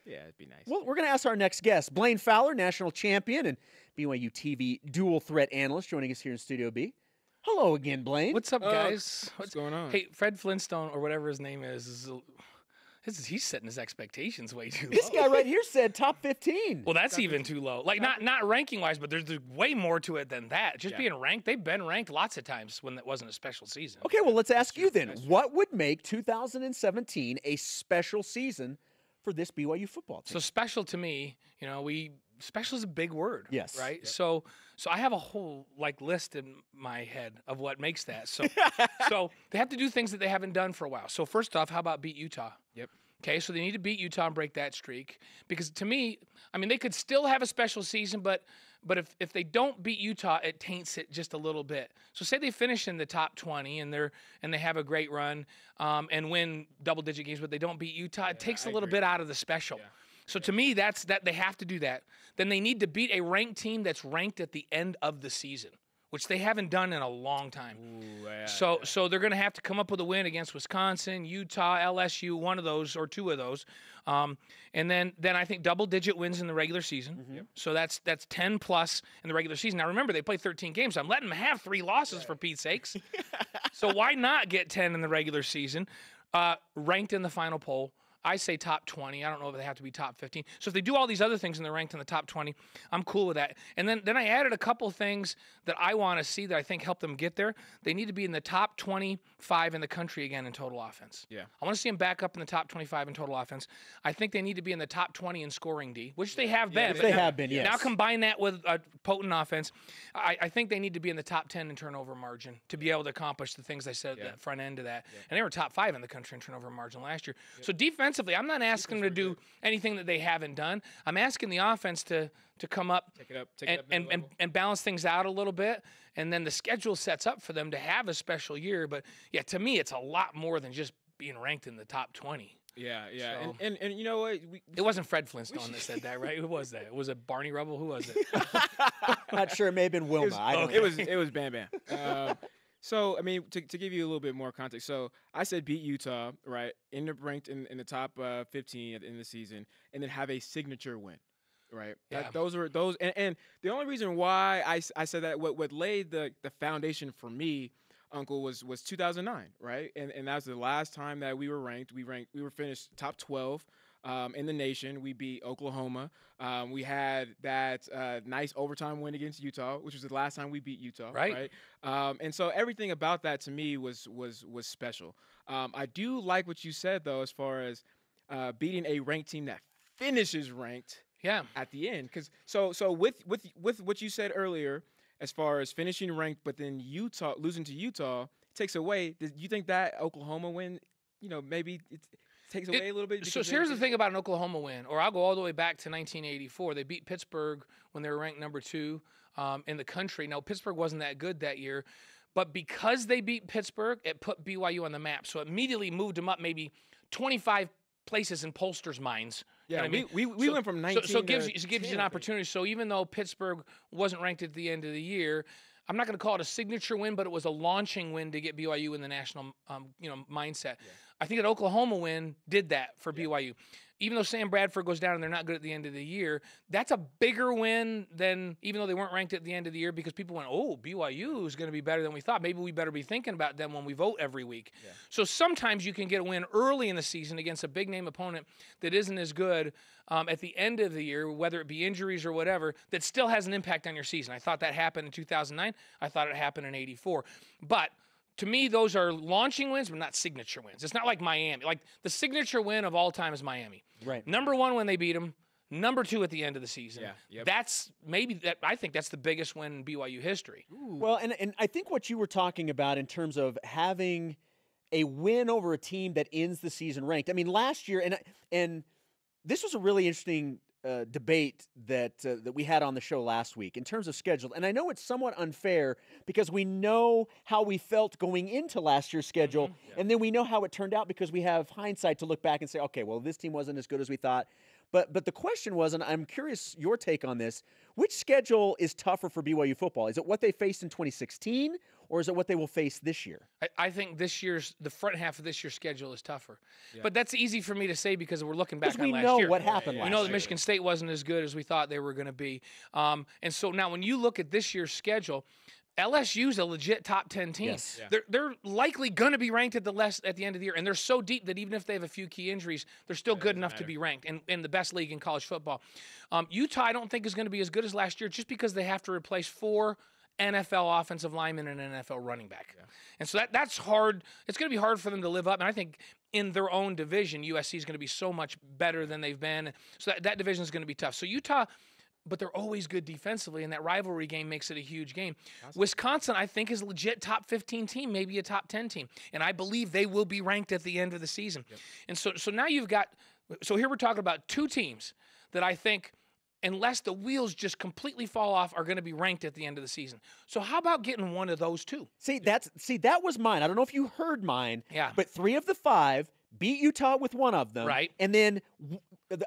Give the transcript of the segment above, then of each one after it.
Yeah, it'd be nice. Well, we're going to ask our next guest, Blaine Fowler, national champion and BYUtv dual threat analyst, joining us here in Studio B. Hello again, Blaine. What's up, guys? What's going on? Hey, Fred Flintstone, or whatever his name is he's setting his expectations way too low. This guy right here said top 15. Well, that's even too low. Like, not ranking-wise, but there's way more to it than that. Just being ranked, they've been ranked lots of times when it wasn't a special season. Okay, well, let's ask you then. What would make 2017 a special season for this BYU football team? So special to me, special is a big word. Yes. Right? Yep. So I have a whole list in my head of what makes that. So so they have to do things that they haven't done for a while. So first off, how about beat Utah? Yep. Okay, so they need to beat Utah and break that streak. Because to me, they could still have a special season, but if they don't beat Utah, it taints it just a little bit. So say they finish in the top 20 and they have a great run and win double-digit games, but they don't beat Utah, it takes a little bit out of the special. Yeah. So to me, that's that they have to do that. Then they need to beat a ranked team that's ranked at the end of the season, which they haven't done in a long time. Ooh, So they're going to have to come up with a win against Wisconsin, Utah, LSU, one of those or two of those. And then I think double-digit wins in the regular season. Mm-hmm. So that's 10 plus in the regular season. Now remember, they play 13 games. So I'm letting them have 3 losses for Pete's sakes. So why not get 10 in the regular season? Ranked in the final poll. I say top 20. I don't know if they have to be top 15. So if they do all these other things and they're ranked in the top 20, I'm cool with that. And then I added a couple things that I want to see that I think help them get there. They need to be in the top 25 in the country again in total offense. Yeah. I want to see them back up in the top 25 in total offense. I think they need to be in the top 20 in scoring D, which they have been. They have been, yes. Now combine that with a potent offense. I think they need to be in the top 10 in turnover margin to be able to accomplish the things I said at the front end of that. Yeah. And they were top 5 in the country in turnover margin last year. Yeah. So defensively, I'm not asking them to do anything that they haven't done. I'm asking the offense to come up, and balance things out a little bit. And then the schedule sets up for them to have a special year. But, yeah, to me, it's a lot more than just being ranked in the top 20. Yeah. So, and you know what? It wasn't Fred Flintstone that said that, right? Who was that? Was it Barney Rubble? Who was it? Not sure. It may have been Wilma. It was Bam Bam. So, to give you a little bit more context, so I said beat Utah, right, end up ranked in the top 15 at the end of the season, and then have a signature win, right? Yeah. And the only reason why I said that, what laid the foundation for me, Uncle, was 2009, right? And that was the last time that we were ranked. We were finished top 12 in the nation. We beat Oklahoma. We had that nice overtime win against Utah, which was the last time we beat Utah. Right. And so everything about that to me was special. I do like what you said though, as far as beating a ranked team that finishes ranked. Yeah. At the end, because so with what you said earlier, as far as finishing ranked, but then Utah losing to Utah takes away. Do you think that Oklahoma win, maybe it takes away a little bit? So here's the thing about an Oklahoma win, or I'll go all the way back to 1984. They beat Pittsburgh when they were ranked number 2 in the country. Now, Pittsburgh wasn't that good that year, but because they beat Pittsburgh, it put BYU on the map. So it immediately moved them up maybe 25 places in pollsters' minds. Yeah, you know what we went from 19 so it gives to you an opportunity. So even though Pittsburgh wasn't ranked at the end of the year, I'm not going to call it a signature win, but it was a launching win to get BYU in the national mindset. Yeah. I think that Oklahoma win did that for BYU. Even though Sam Bradford goes down and they're not good at the end of the year, that's a bigger win than even though they weren't ranked at the end of the year, because people went, oh, BYU is going to be better than we thought. Maybe we better be thinking about them when we vote every week. Yeah. So sometimes you can get a win early in the season against a big-name opponent that isn't as good at the end of the year, whether it be injuries or whatever, that still has an impact on your season. I thought that happened in 2009. I thought it happened in 84. But to me, those are launching wins, but not signature wins. It's not like Miami. Like, the signature win of all time is Miami. Right. Number 1 when they beat them. Number 2 at the end of the season. Yeah. Yep. That's I think that's the biggest win in BYU history. Ooh. Well, and I think what you were talking about in terms of having a win over a team that ends the season ranked. Last year, and this was a really interesting debate that we had on the show last week in terms of schedule. And I know it's somewhat unfair because we know how we felt going into last year's schedule, and then we know how it turned out because we have hindsight to look back and say, okay, well, this team wasn't as good as we thought. But the question was, and I'm curious your take on this, which schedule is tougher for BYU football? Is it what they faced in 2016, or is it what they will face this year? I think the front half of this year's schedule is tougher. Yeah. But that's easy for me to say because we're looking back on last year. Because we know what happened last year. We know that Michigan State wasn't as good as we thought they were going to be. And so now when you look at this year's schedule, LSU's a legit top 10 team. Yes. Yeah. They're likely going to be ranked at the end of the year, and they're so deep that even if they have a few key injuries, they're still good enough to be ranked in the best league in college football. Utah, I don't think is going to be as good as last year just because they have to replace 4 NFL offensive linemen and an NFL running back. Yeah. And so that's hard. It's going to be hard for them to live up. And I think in their own division, USC is going to be so much better than they've been. So that division is going to be tough. So Utah, but they're always good defensively, and that rivalry game makes it a huge game. Awesome. Wisconsin, I think, is a legit top 15 team, maybe a top 10 team. And I believe they will be ranked at the end of the season. Yep. And so now you've got – so here we're talking about 2 teams that I think – unless the wheels just completely fall off, are going to be ranked at the end of the season. So how about getting one of those 2? See, that was mine. I don't know if you heard mine. Yeah. But 3 of the 5 beat Utah with one of them. Right. And then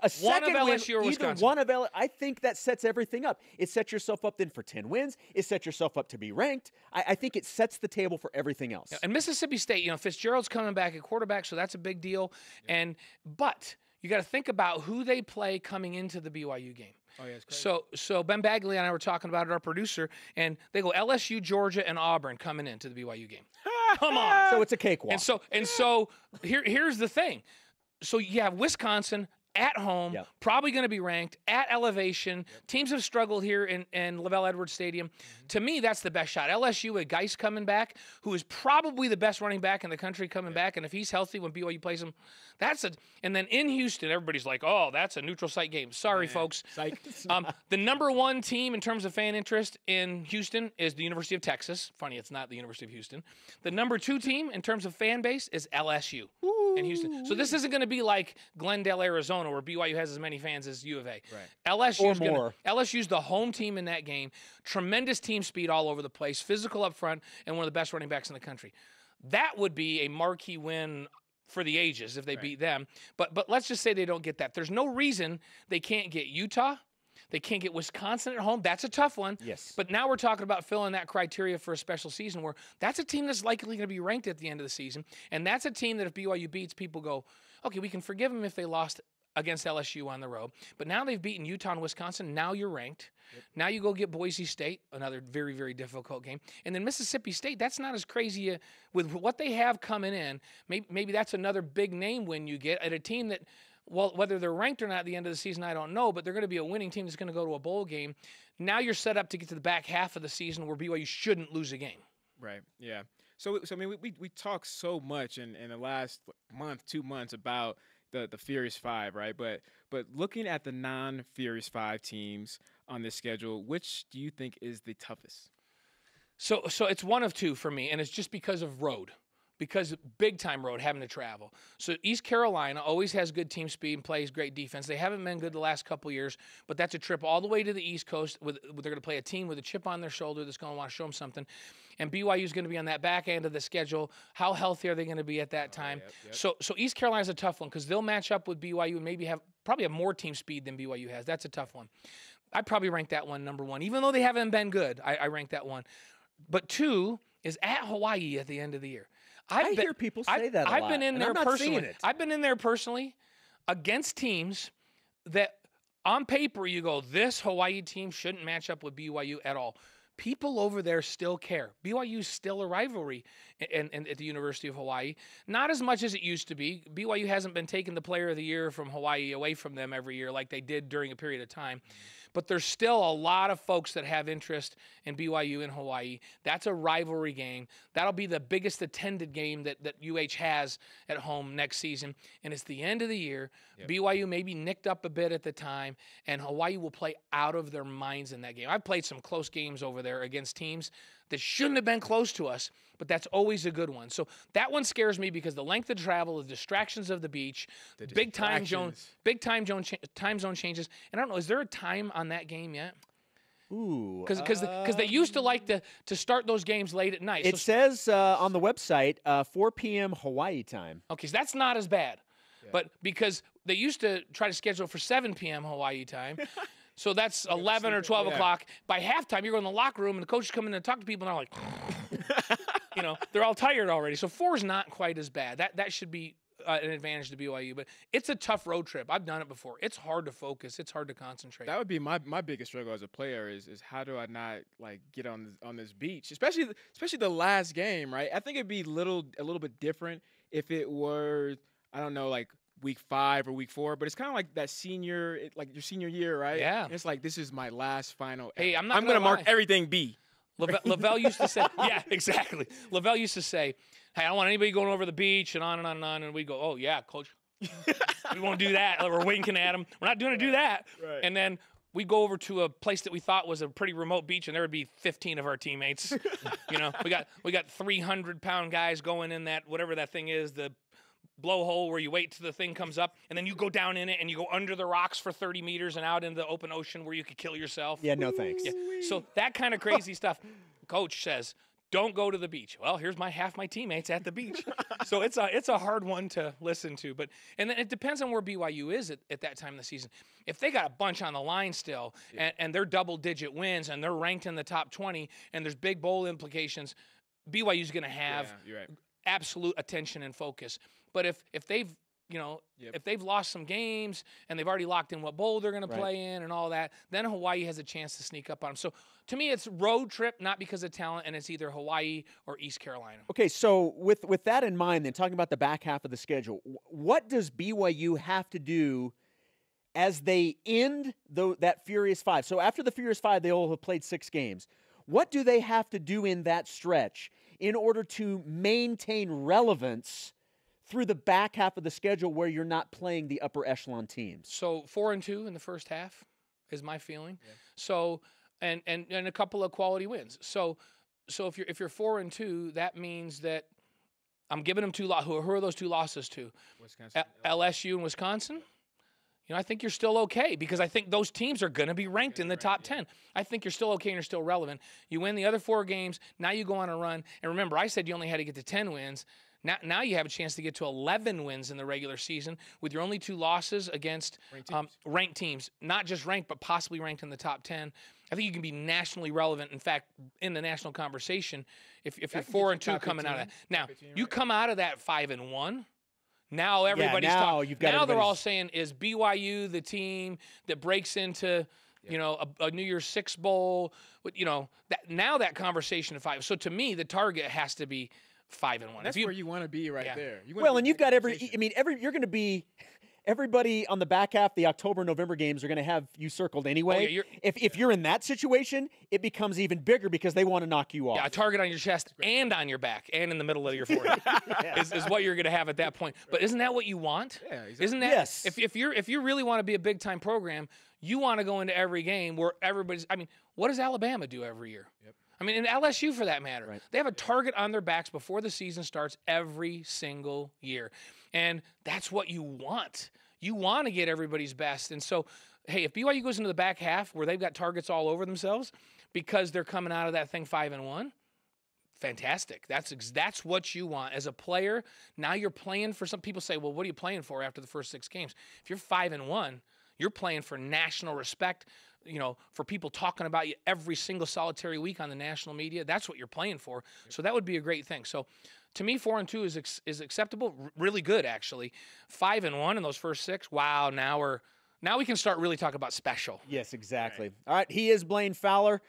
a second one of win, LSU or either Wisconsin. one of LSU. I think that sets everything up. It sets yourself up then for 10 wins. It sets yourself up to be ranked. I think it sets the table for everything else. Yeah. And Mississippi State, Fitzgerald's coming back at quarterback, so that's a big deal. Yeah. But you got to think about who they play coming into the BYU game. Oh, yeah, it's crazy. So Ben Bagley and I were talking about it, our producer, and they go LSU, Georgia, and Auburn coming into the BYU game. Come on. So it's a cakewalk. And so here's the thing. So you have Wisconsin at home, probably going to be ranked at elevation. Teams have struggled here in Lavelle Edwards Stadium. To me, that's the best shot. LSU with Geis coming back, who is probably the best running back in the country coming back, and if he's healthy when BYU plays him, and then in Houston, everybody's like, oh, that's a neutral site game. Sorry, folks. The number 1 team in terms of fan interest in Houston is the University of Texas. Funny, it's not the University of Houston. The number 2 team in terms of fan base is LSU in Houston. So this isn't going to be like Glendale, Arizona, where BYU has as many fans as U of A. Right. LSU's the home team in that game. Tremendous team speed all over the place, physical up front, and one of the best running backs in the country. That would be a marquee win for the ages if they beat them. But let's just say they don't get that. There's no reason they can't get Utah. They can't get Wisconsin at home. That's a tough one. Yes. But now we're talking about filling that criteria for a special season where that's a team that's likely going to be ranked at the end of the season. And that's a team that if BYU beats, people go, okay, we can forgive them if they lost against LSU on the road. But now they've beaten Utah and Wisconsin. Now you're ranked. Yep. Now you go get Boise State, another very, very difficult game. And then Mississippi State, that's not as crazy with what they have coming in. Maybe that's another big name win you get at a team that, well, whether they're ranked or not at the end of the season, I don't know, but they're going to be a winning team that's going to go to a bowl game. Now you're set up to get to the back half of the season where BYU shouldn't lose a game. Right, yeah. So I mean, we talk so much in the last month, 2 months about the Furious 5, right? But looking at the non-Furious 5 teams on this schedule, which do you think is the toughest? So it's one of 2 for me, and it's just because of road. Because big-time road, having to travel. So East Carolina always has good team speed and plays great defense. They haven't been good the last couple years, but that's a trip all the way to the East Coast. They're going to play a team with a chip on their shoulder that's going to want to show them something. And BYU is going to be on that back end of the schedule. How healthy are they going to be at that time? Yep. So East Carolina's a tough one because they'll match up with BYU and maybe probably have more team speed than BYU has. That's a tough one. I'd probably rank that one number 1. Even though they haven't been good, I rank that one. But 2 is at Hawaii at the end of the year. I hear people say that a lot. I've been in there personally. I've been in there personally against teams that on paper you go, this Hawaii team shouldn't match up with BYU at all. People over there still care. BYU's still a rivalry at the University of Hawaii. Not as much as it used to be. BYU hasn't been taking the player of the year from Hawaii away from them every year like they did during a period of time. But there's still a lot of folks that have interest in BYU in Hawaii. That's a rivalry game. That'll be the biggest attended game that UH has at home next season. And it's the end of the year. Yep. BYU may be nicked up a bit at the time, and Hawaii will play out of their minds in that game. I've played some close games over there against teams that shouldn't have been close to us, but that's always a good one. So that one scares me because the length of travel, the distractions of the beach, big time zone changes. And I don't know, is there a time on that game yet? Ooh. Because they used to like to start those games late at night. It says on the website 4 p.m. Hawaii time. Okay, so that's not as bad. Yeah. But because they used to try to schedule for 7 p.m. Hawaii time. So that's 11 or 12 o'clock. By halftime, you're going to the locker room, and the coaches come in and talk to people, and they're like, you know, they're all tired already. So 4 is not quite as bad. That should be an advantage to BYU. But it's a tough road trip. I've done it before. It's hard to focus. It's hard to concentrate. That would be my biggest struggle as a player is how do I not like get on this beach, especially the last game, right? I think it'd be a little bit different if it were, I don't know, like week 5 or week 4, but it's kind of like that like your senior year, right? Yeah. And it's like, this is my last final. Hey, I'm going to mark everything B. Lavelle used to say, yeah, exactly. Lavelle used to say, hey, I don't want anybody going over the beach and on and on and on. And we go, oh, yeah, coach. We won't do that. We're winking at him. We're not going to do that. Right. And then we go over to a place that we thought was a pretty remote beach, and there would be 15 of our teammates. You know, we got 300-pound guys going in that, whatever that thing is, the blowhole where you wait till the thing comes up, and then you go down in it, and you go under the rocks for 30 meters and out into the open ocean where you could kill yourself. Yeah, no thanks. Yeah. So that kind of crazy stuff. Coach says, don't go to the beach. Well, here's half my teammates at the beach. So it's a hard one to listen to. And then it depends on where BYU is at that time of the season. If they got a bunch on the line still, and they're double-digit wins, and they're ranked in the top 20, and there's big bowl implications, BYU's going to have absolute attention and focus. But if they've if they've lost some games and they've already locked in what bowl they're going to play in and all that, then Hawaii has a chance to sneak up on them. So to me, it's road trip, not because of talent, and it's either Hawaii or East Carolina. Okay, so with that in mind, then talking about the back half of the schedule, what does BYU have to do as they end that Furious 5? So after the Furious 5, they all have played 6 games. What do they have to do in that stretch in order to maintain relevance through the back half of the schedule where you're not playing the upper echelon teams? So 4-2 in the first half is my feeling. Yeah. So and a couple of quality wins. So if you're 4-2, that means that I'm giving them 2 losses. Who are those 2 losses to? Wisconsin, LSU and Wisconsin. You know, I think you're still okay because I think those teams are going to be ranked in the top 10. I think you're still okay and you're still relevant. You win the other 4 games. Now you go on a run. And remember, I said you only had to get to 10 wins. Now you have a chance to get to 11 wins in the regular season with your only 2 losses against ranked teams. Not just ranked, but possibly ranked in the top 10. I think you can be nationally relevant, in fact, in the national conversation if you're 4-2 coming out of that. Now, you come out of that 5-1. Now everybody's talking. Now they're all saying, is BYU the team that breaks into a New Year's Six bowl? Now that conversation of 5. So to me, the target has to be 5-1. That's where you want to be there. And you've got you're going to be everybody on the back half, the October, November games are going to have you circled anyway. Oh, yeah, if you're in that situation, it becomes even bigger because they want to knock you off. Yeah, a target on your chest and on your back and in the middle of your forehead is what you're going to have at that point. But isn't that what you want? Yeah, exactly. Isn't that? Yes. If you really want to be a big time program, you want to go into every game where everybody's. I mean, what does Alabama do every year? Yep. I mean, and LSU for that matter. Right. They have a target on their backs before the season starts every single year. And that's what you want. You want to get everybody's best. And so, hey, if BYU goes into the back half where they've got targets all over themselves because they're coming out of that thing 5-1, fantastic. That's what you want. As a player, now you're playing for some people say, well, what are you playing for after the first 6 games? If you're 5-1, you're playing for national respect, for people talking about you every single solitary week on the national media. That's what you're playing for. So that would be a great thing. So to me, 4-2 is acceptable, really good actually. 5-1 in those first 6. Wow, now we can start really talking about special. Yes, exactly. All right, he is Blaine Fowler.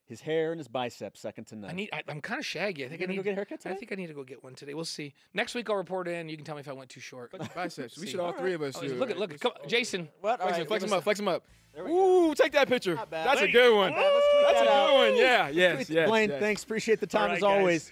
His hair and his biceps, second to none. I'm kind of shaggy. I think I need to go get a haircut today? I think I need to go get one today. We'll see. Next week I'll report in. You can tell me if I went too short. Biceps. We should all 3 of us. Look at. Come on, Jason. What? Flex him up. Ooh, take that picture. Not bad. That's a good one. That's a good one. Yeah. Yes. Blaine, thanks. Appreciate the time as always.